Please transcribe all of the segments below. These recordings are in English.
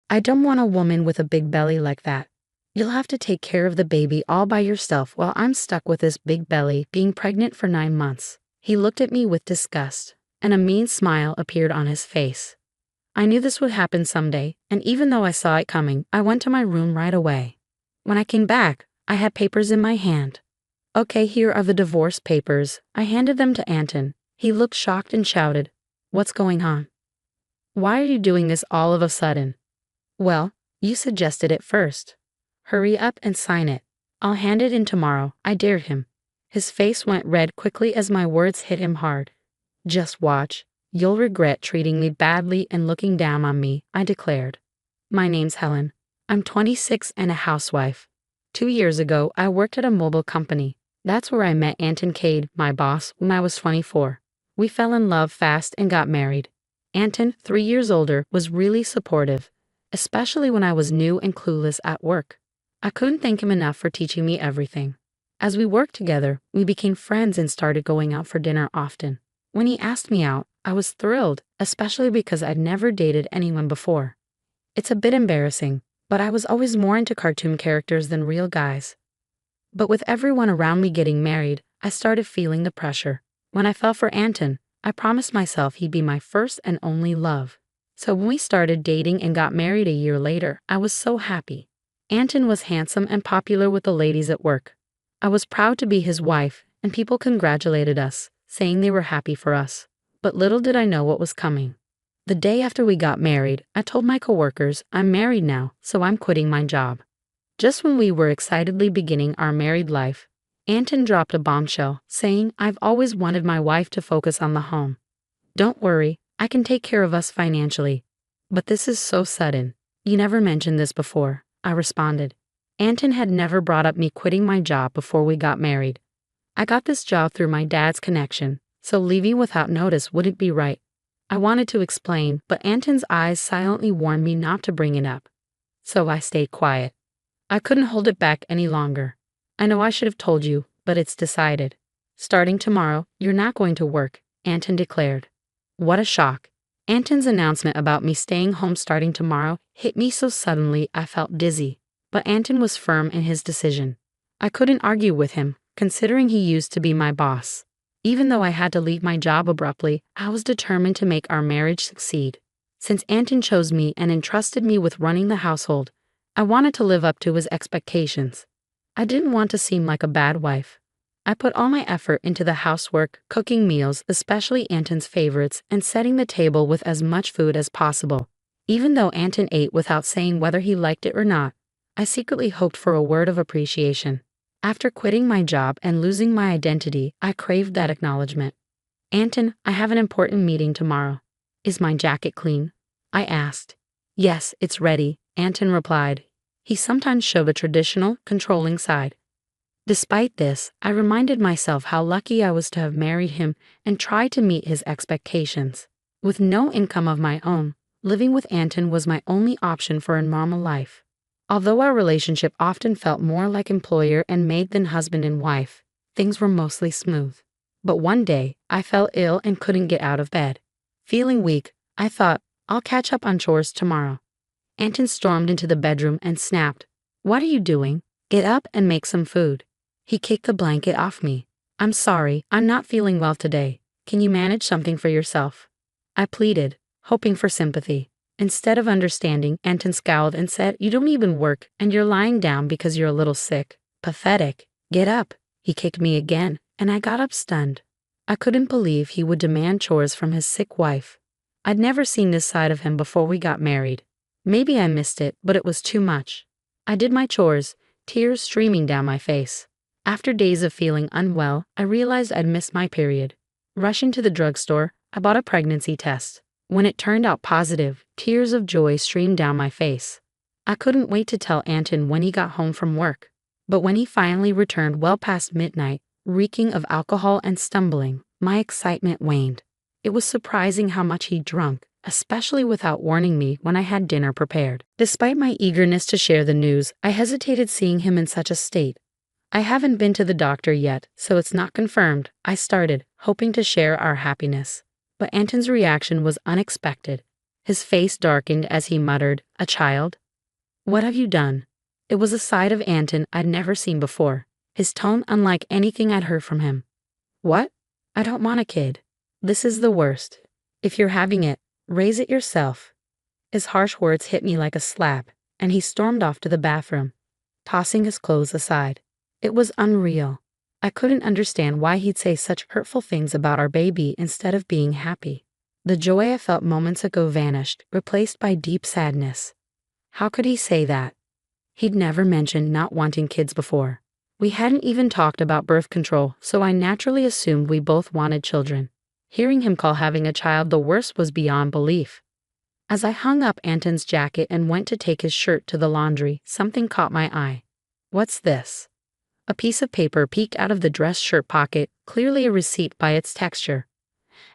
I don't want a woman with a big belly like that. You'll have to take care of the baby all by yourself while I'm stuck with this big belly being pregnant for 9 months. He looked at me with disgust, and a mean smile appeared on his face. I knew this would happen someday, and even though I saw it coming, I went to my room right away. When I came back, I had papers in my hand. Okay, here are the divorce papers. I handed them to Anton. He looked shocked and shouted, "What's going on? Why are you doing this all of a sudden?" "Well, you suggested it first. Hurry up and sign it. I'll hand it in tomorrow," I dared him. His face went red quickly as my words hit him hard. "Just watch. You'll regret treating me badly and looking down on me," I declared. "My name's Helen. I'm 26 and a housewife. 2 years ago, I worked at a mobile company. That's where I met Anton Cade, my boss, when I was 24. We fell in love fast and got married. Anton, 3 years older, was really supportive, especially when I was new and clueless at work. I couldn't thank him enough for teaching me everything. As we worked together, we became friends and started going out for dinner often. When he asked me out, I was thrilled, especially because I'd never dated anyone before. It's a bit embarrassing, but I was always more into cartoon characters than real guys. But with everyone around me getting married, I started feeling the pressure. When I fell for Anton, I promised myself he'd be my first and only love. So when we started dating and got married a year later, I was so happy. Anton was handsome and popular with the ladies at work. I was proud to be his wife, and people congratulated us, saying they were happy for us. But little did I know what was coming. The day after we got married, I told my coworkers, "I'm married now, so I'm quitting my job." Just when we were excitedly beginning our married life, Anton dropped a bombshell, saying, "I've always wanted my wife to focus on the home. Don't worry, I can take care of us financially." "But this is so sudden. You never mentioned this before," I responded. Anton had never brought up me quitting my job before we got married. "I got this job through my dad's connection, so leaving without notice wouldn't be right." I wanted to explain, but Anton's eyes silently warned me not to bring it up. So I stayed quiet. I couldn't hold it back any longer. "I know I should have told you, but it's decided. Starting tomorrow, you're not going to work," Anton declared. What a shock. Anton's announcement about me staying home starting tomorrow hit me so suddenly I felt dizzy. But Anton was firm in his decision. I couldn't argue with him, considering he used to be my boss. Even though I had to leave my job abruptly, I was determined to make our marriage succeed. Since Anton chose me and entrusted me with running the household, I wanted to live up to his expectations. I didn't want to seem like a bad wife. I put all my effort into the housework, cooking meals, especially Anton's favorites, and setting the table with as much food as possible. Even though Anton ate without saying whether he liked it or not, I secretly hoped for a word of appreciation. After quitting my job and losing my identity, I craved that acknowledgement. "Anton, I have an important meeting tomorrow. Is my jacket clean?" I asked. "Yes, it's ready," Anton replied. He sometimes showed a traditional, controlling side. Despite this, I reminded myself how lucky I was to have married him and tried to meet his expectations. With no income of my own, living with Anton was my only option for a normal life. Although our relationship often felt more like employer and maid than husband and wife, things were mostly smooth. But one day, I fell ill and couldn't get out of bed. Feeling weak, I thought, I'll catch up on chores tomorrow. Anton stormed into the bedroom and snapped, "What are you doing? Get up and make some food." He kicked the blanket off me. "I'm sorry, I'm not feeling well today. Can you manage something for yourself?" I pleaded, hoping for sympathy. Instead of understanding, Anton scowled and said, "You don't even work, and you're lying down because you're a little sick. Pathetic. Get up." He kicked me again, and I got up stunned. I couldn't believe he would demand chores from his sick wife. I'd never seen this side of him before we got married. Maybe I missed it, but it was too much. I did my chores, tears streaming down my face. After days of feeling unwell, I realized I'd missed my period. Rushing to the drugstore, I bought a pregnancy test. When it turned out positive, tears of joy streamed down my face. I couldn't wait to tell Anton when he got home from work. But when he finally returned well past midnight, reeking of alcohol and stumbling, my excitement waned. It was surprising how much he'd drunk, especially without warning me when I had dinner prepared. Despite my eagerness to share the news, I hesitated seeing him in such a state. "I haven't been to the doctor yet, so it's not confirmed," I started, hoping to share our happiness. But Anton's reaction was unexpected. His face darkened as he muttered, "A child? What have you done?" It was a side of Anton I'd never seen before, his tone unlike anything I'd heard from him. "What? I don't want a kid. This is the worst. If you're having it, raise it yourself." His harsh words hit me like a slap, and he stormed off to the bathroom, tossing his clothes aside. It was unreal. I couldn't understand why he'd say such hurtful things about our baby instead of being happy. The joy I felt moments ago vanished, replaced by deep sadness. How could he say that? He'd never mentioned not wanting kids before. We hadn't even talked about birth control, so I naturally assumed we both wanted children. Hearing him call having a child the worst was beyond belief. As I hung up Anton's jacket and went to take his shirt to the laundry, something caught my eye. "What's this?" A piece of paper peeked out of the dress shirt pocket, clearly a receipt by its texture.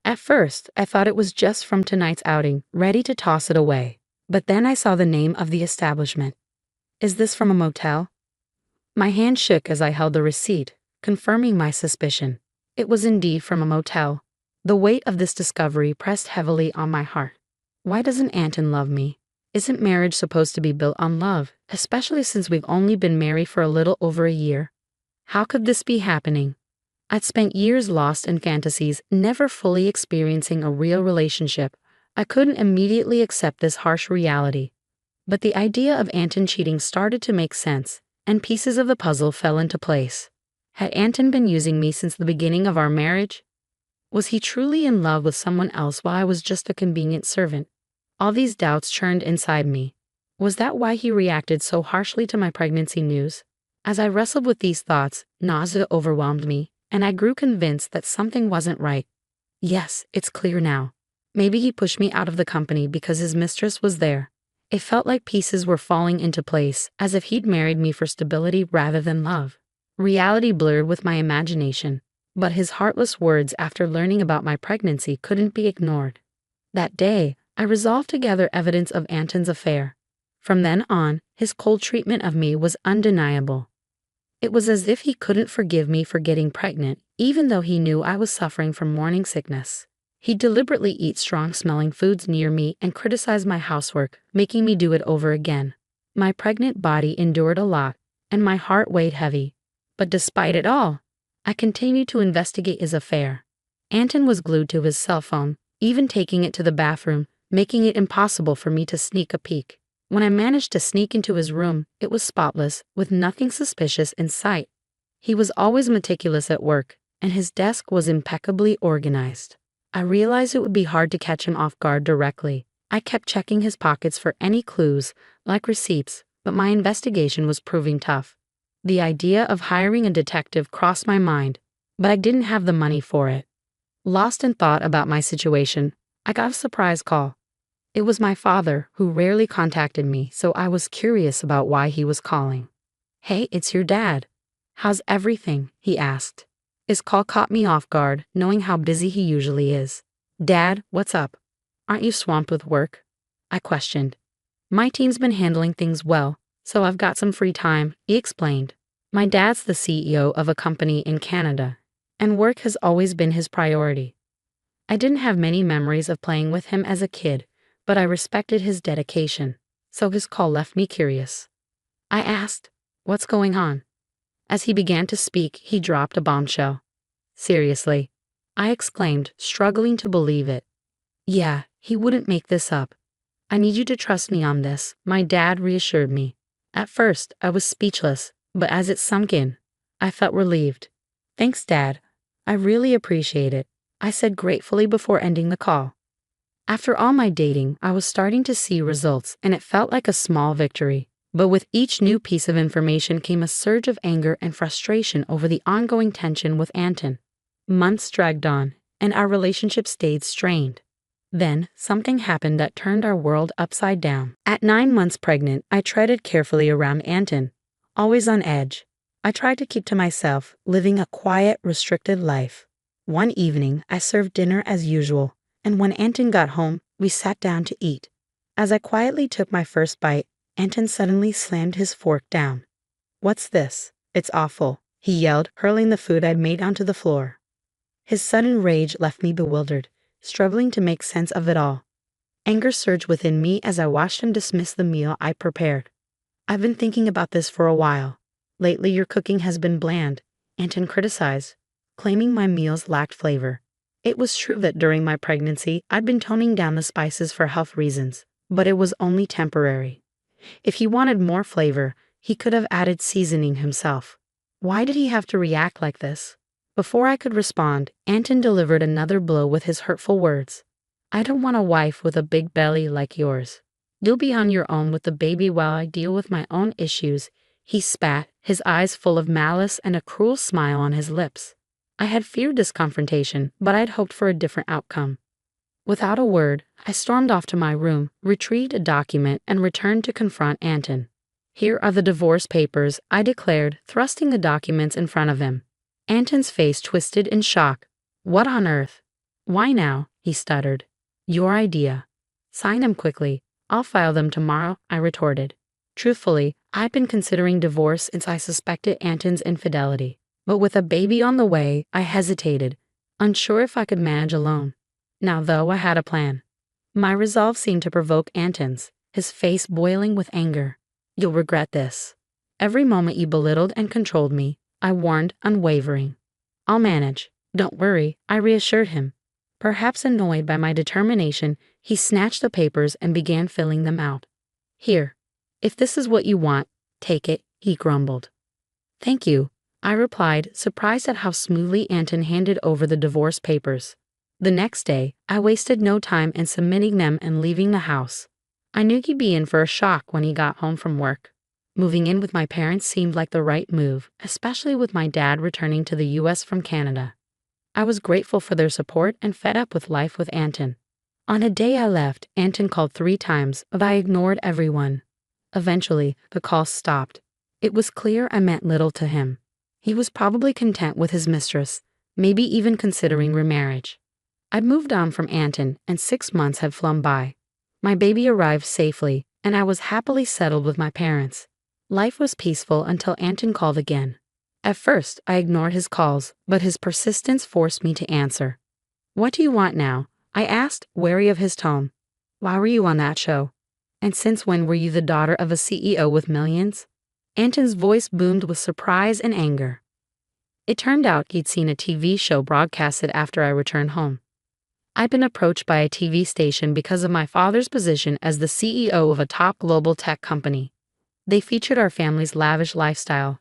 At first, I thought it was just from tonight's outing, ready to toss it away. But then I saw the name of the establishment. "Is this from a motel?" My hand shook as I held the receipt, confirming my suspicion. It was indeed from a motel. The weight of this discovery pressed heavily on my heart. Why doesn't Anton love me? Isn't marriage supposed to be built on love, especially since we've only been married for a little over a year? How could this be happening? I'd spent years lost in fantasies, never fully experiencing a real relationship. I couldn't immediately accept this harsh reality. But the idea of Anton cheating started to make sense, and pieces of the puzzle fell into place. Had Anton been using me since the beginning of our marriage? Was he truly in love with someone else while I was just a convenient servant? All these doubts churned inside me. Was that why he reacted so harshly to my pregnancy news? As I wrestled with these thoughts, nausea overwhelmed me, and I grew convinced that something wasn't right. Yes, it's clear now. Maybe he pushed me out of the company because his mistress was there. It felt like pieces were falling into place, as if he'd married me for stability rather than love. Reality blurred with my imagination, but his heartless words after learning about my pregnancy couldn't be ignored. That day, I resolved to gather evidence of Anton's affair. From then on, his cold treatment of me was undeniable. It was as if he couldn't forgive me for getting pregnant, even though he knew I was suffering from morning sickness. He'd deliberately eat strong-smelling foods near me and criticize my housework, making me do it over again. My pregnant body endured a lot, and my heart weighed heavy. But despite it all, I continued to investigate his affair. Anton was glued to his cell phone, even taking it to the bathroom, making it impossible for me to sneak a peek. When I managed to sneak into his room, it was spotless, with nothing suspicious in sight. He was always meticulous at work, and his desk was impeccably organized. I realized it would be hard to catch him off guard directly. I kept checking his pockets for any clues, like receipts, but my investigation was proving tough. The idea of hiring a detective crossed my mind, but I didn't have the money for it. Lost in thought about my situation, I got a surprise call. It was my father, who rarely contacted me, so I was curious about why he was calling. "Hey, it's your dad. How's everything?" he asked. His call caught me off guard, knowing how busy he usually is. "Dad, what's up? Aren't you swamped with work?" I questioned. "My team's been handling things well, so I've got some free time," he explained. My dad's the CEO of a company in Canada, and work has always been his priority. I didn't have many memories of playing with him as a kid, but I respected his dedication, so his call left me curious. I asked, "What's going on?" As he began to speak, he dropped a bombshell. "Seriously?" I exclaimed, struggling to believe it. "Yeah, he wouldn't make this up. I need you to trust me on this," my dad reassured me. At first, I was speechless, but as it sunk in, I felt relieved. "Thanks, Dad. I really appreciate it," I said gratefully before ending the call. After all my dating, I was starting to see results, and it felt like a small victory. But with each new piece of information came a surge of anger and frustration over the ongoing tension with Anton. Months dragged on, and our relationship stayed strained. Then, something happened that turned our world upside down. At 9 months pregnant, I treaded carefully around Anton, always on edge. I tried to keep to myself, living a quiet, restricted life. One evening, I served dinner as usual, and when Anton got home, we sat down to eat. As I quietly took my first bite, Anton suddenly slammed his fork down. "What's this? It's awful," he yelled, hurling the food I'd made onto the floor. His sudden rage left me bewildered, struggling to make sense of it all. Anger surged within me as I watched him dismiss the meal I prepared. I've been thinking about this for a while. Lately, your cooking has been bland, Anton criticized, claiming my meals lacked flavor. It was true that during my pregnancy, I'd been toning down the spices for health reasons, but it was only temporary. If he wanted more flavor, he could have added seasoning himself. Why did he have to react like this? Before I could respond, Anton delivered another blow with his hurtful words. I don't want a wife with a big belly like yours. You'll be on your own with the baby while I deal with my own issues. He spat, his eyes full of malice and a cruel smile on his lips. I had feared this confrontation, but I'd hoped for a different outcome. Without a word, I stormed off to my room, retrieved a document, and returned to confront Anton. Here are the divorce papers, I declared, thrusting the documents in front of him. Anton's face twisted in shock. What on earth? Why now? He stuttered. Your idea. Sign them quickly. I'll file them tomorrow, I retorted. Truthfully, I'd been considering divorce since I suspected Anton's infidelity. But with a baby on the way, I hesitated, unsure if I could manage alone. Now, though, I had a plan. My resolve seemed to provoke Anton's, his face boiling with anger. You'll regret this. Every moment you belittled and controlled me, I warned, unwavering. I'll manage. Don't worry, I reassured him. Perhaps annoyed by my determination, he snatched the papers and began filling them out. Here. If this is what you want, take it, he grumbled. Thank you, I replied, surprised at how smoothly Anton handed over the divorce papers. The next day, I wasted no time in submitting them and leaving the house. I knew he'd be in for a shock when he got home from work. Moving in with my parents seemed like the right move, especially with my dad returning to the U.S. from Canada. I was grateful for their support and fed up with life with Anton. On a day I left, Anton called 3 times, but I ignored everyone. Eventually, the calls stopped. It was clear I meant little to him. He was probably content with his mistress, maybe even considering remarriage. I'd moved on from Anton, and 6 months had flown by. My baby arrived safely, and I was happily settled with my parents. Life was peaceful until Anton called again. At first, I ignored his calls, but his persistence forced me to answer. What do you want now? I asked, wary of his tone. Why were you on that show? And since when were you the daughter of a CEO with millions? Anton's voice boomed with surprise and anger. It turned out he'd seen a TV show broadcasted after I returned home. I'd been approached by a TV station because of my father's position as the CEO of a top global tech company. They featured our family's lavish lifestyle,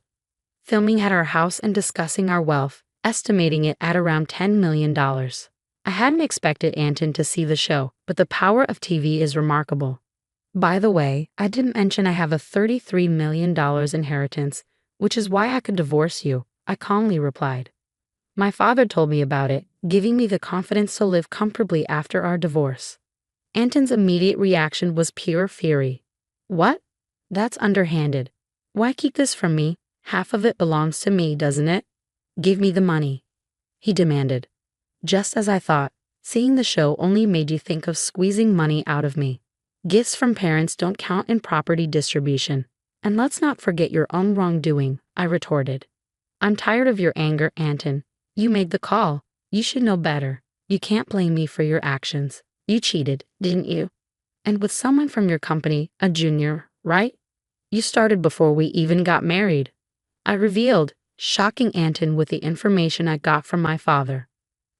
filming at our house and discussing our wealth, estimating it at around $10 million. I hadn't expected Anton to see the show, but the power of TV is remarkable. By the way, I didn't mention I have a $33 million inheritance, which is why I could divorce you, I calmly replied. My father told me about it, giving me the confidence to live comfortably after our divorce. Anton's immediate reaction was pure fury. What? That's underhanded. Why keep this from me? Half of it belongs to me, doesn't it? Give me the money, he demanded. Just as I thought, seeing the show only made you think of squeezing money out of me. Gifts from parents don't count in property distribution. And let's not forget your own wrongdoing, I retorted. I'm tired of your anger, Anton. You made the call. You should know better. You can't blame me for your actions. You cheated, didn't you? And with someone from your company, a junior, right? You started before we even got married. I revealed, shocking Anton with the information I got from my father.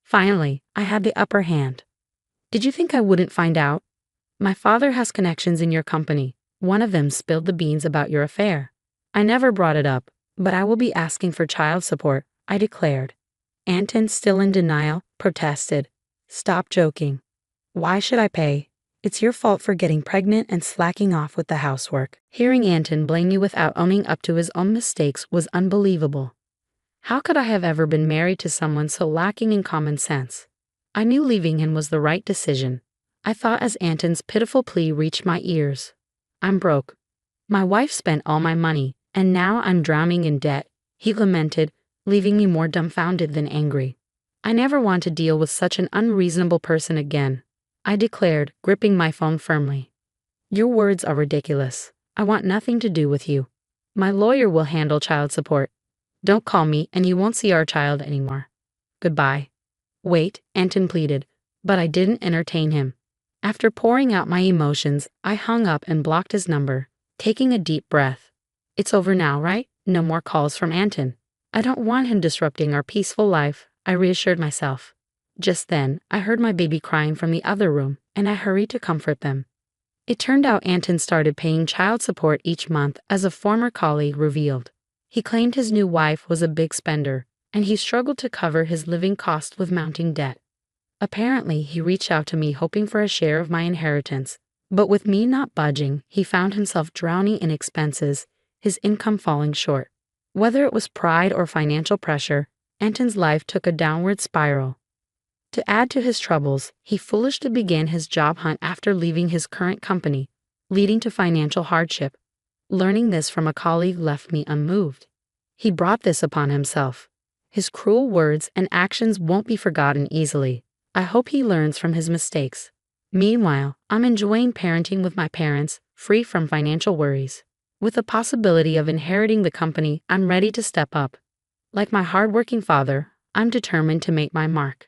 Finally, I had the upper hand. Did you think I wouldn't find out? My father has connections in your company. One of them spilled the beans about your affair. I never brought it up, but I will be asking for child support, I declared. Anton, still in denial, protested. Stop joking. Why should I pay? It's your fault for getting pregnant and slacking off with the housework. Hearing Anton blame you without owning up to his own mistakes was unbelievable. How could I have ever been married to someone so lacking in common sense? I knew leaving him was the right decision. I thought as Anton's pitiful plea reached my ears. I'm broke. My wife spent all my money, and now I'm drowning in debt, he lamented, leaving me more dumbfounded than angry. I never want to deal with such an unreasonable person again, I declared, gripping my phone firmly. Your words are ridiculous. I want nothing to do with you. My lawyer will handle child support. Don't call me and you won't see our child anymore. Goodbye. Wait, Anton pleaded, but I didn't entertain him. After pouring out my emotions, I hung up and blocked his number, taking a deep breath. It's over now, right? No more calls from Anton. I don't want him disrupting our peaceful life, I reassured myself. Just then, I heard my baby crying from the other room, and I hurried to comfort them. It turned out Anton started paying child support each month, as a former colleague revealed. He claimed his new wife was a big spender, and he struggled to cover his living costs with mounting debt. Apparently, he reached out to me hoping for a share of my inheritance, but with me not budging, he found himself drowning in expenses, his income falling short. Whether it was pride or financial pressure, Anton's life took a downward spiral. To add to his troubles, he foolishly began his job hunt after leaving his current company, leading to financial hardship. Learning this from a colleague left me unmoved. He brought this upon himself. His cruel words and actions won't be forgotten easily. I hope he learns from his mistakes. Meanwhile, I'm enjoying parenting with my parents, free from financial worries. With the possibility of inheriting the company, I'm ready to step up. Like my hardworking father, I'm determined to make my mark.